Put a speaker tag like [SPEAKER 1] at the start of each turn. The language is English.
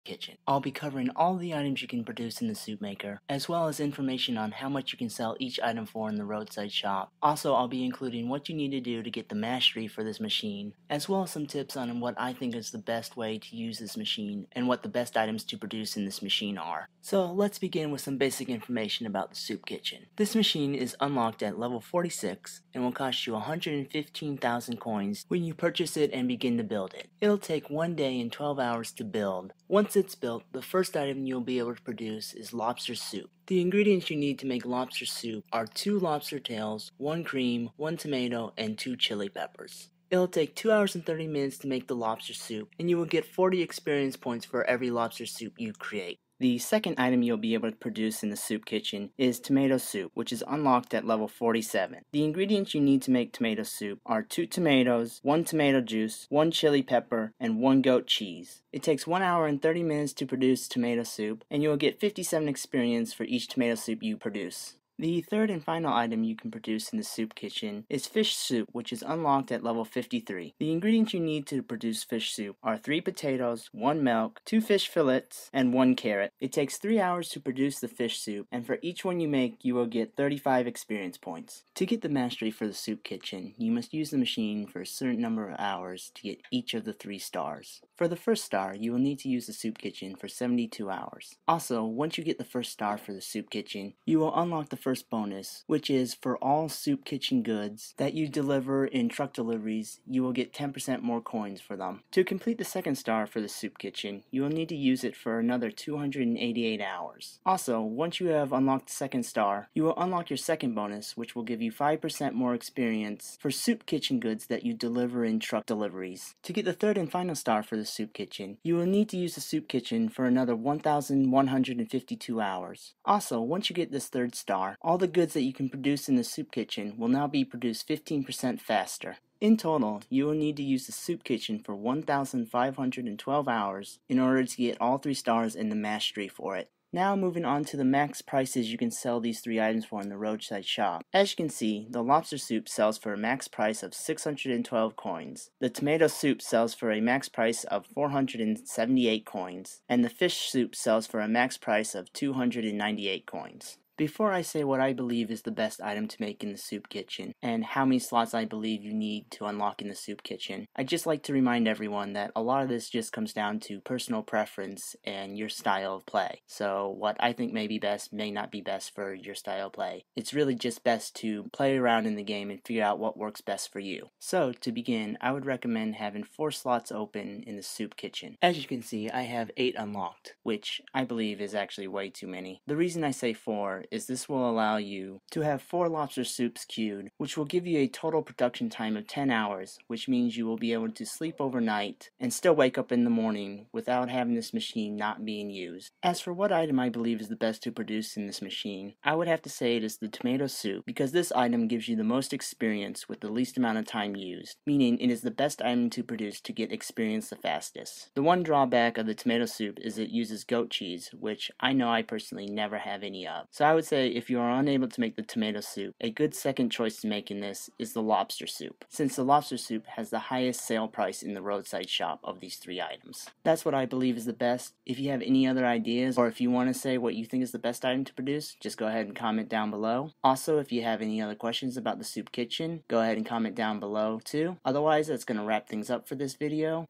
[SPEAKER 1] kitchen. I'll be covering all the items you can produce in the soup maker, as well as information on how much you can sell each item for in the roadside shop. Also, I'll be including what you need to do to get the mastery for this machine, as well as some tips on what I think is the best way to use this machine and what the best items to produce in this machine are. So let's begin with some basic information about the soup kitchen. This machine is unlocked at level 46 and will cost you 115,000 coins when you purchase it and begin to build it. It'll take 1 day and 12 hours to build. Once it's built, the first item you'll be able to produce is lobster soup. The ingredients you need to make lobster soup are 2 lobster tails, 1 cream, 1 tomato, and 2 chili peppers. It'll take 2 hours and 30 minutes to make the lobster soup, and you will get 40 experience points for every lobster soup you create. The second item you'll be able to produce in the soup kitchen is tomato soup, which is unlocked at level 47. The ingredients you need to make tomato soup are 2 tomatoes, 1 tomato juice, 1 chili pepper, and 1 goat cheese. It takes 1 hour and 30 minutes to produce tomato soup, and you will get 57 experience for each tomato soup you produce. The third and final item you can produce in the soup kitchen is fish soup, which is unlocked at level 53. The ingredients you need to produce fish soup are 3 potatoes, 1 milk, 2 fish fillets, and 1 carrot. It takes 3 hours to produce the fish soup, and for each one you make, you will get 35 experience points. To get the mastery for the soup kitchen, you must use the machine for a certain number of hours to get each of the 3 stars. For the first star, you will need to use the soup kitchen for 72 hours. Also, once you get the first star for the soup kitchen, you will unlock the first bonus, which is for all soup kitchen goods that you deliver in truck deliveries, you will get 10% more coins for them. To complete the second star for the soup kitchen, you will need to use it for another 288 hours. Also, once you have unlocked the second star, you will unlock your second bonus, which will give you 5% more experience for soup kitchen goods that you deliver in truck deliveries. To get the third and final star for the soup kitchen, you will need to use the soup kitchen for another 1,152 hours. Also, once you get this third star, all the goods that you can produce in the soup kitchen will now be produced 15% faster. In total, you will need to use the soup kitchen for 1,512 hours in order to get all 3 stars and the mastery for it. Now moving on to the max prices you can sell these 3 items for in the roadside shop. As you can see, the lobster soup sells for a max price of 612 coins. The tomato soup sells for a max price of 478 coins. And the fish soup sells for a max price of 298 coins. Before I say what I believe is the best item to make in the soup kitchen, and how many slots I believe you need to unlock in the soup kitchen, I'd just like to remind everyone that a lot of this just comes down to personal preference and your style of play. So what I think may be best may not be best for your style of play. It's really just best to play around in the game and figure out what works best for you. So to begin, I would recommend having 4 slots open in the soup kitchen. As you can see, I have 8 unlocked, which I believe is actually way too many. The reason I say 4 is this will allow you to have 4 lobster soups queued, which will give you a total production time of 10 hours, which means you will be able to sleep overnight and still wake up in the morning without having this machine not being used. As for what item I believe is the best to produce in this machine, I would have to say it is the tomato soup, because this item gives you the most experience with the least amount of time used, meaning it is the best item to produce to get experience the fastest. The one drawback of the tomato soup is it uses goat cheese, which I know I personally never have any of. So I would say if you are unable to make the tomato soup, a good second choice to make in this is the lobster soup, since the lobster soup has the highest sale price in the roadside shop of these 3 items. That's what I believe is the best. If you have any other ideas, or if you want to say what you think is the best item to produce, just go ahead and comment down below. Also, if you have any other questions about the soup kitchen, go ahead and comment down below too. Otherwise, that's going to wrap things up for this video.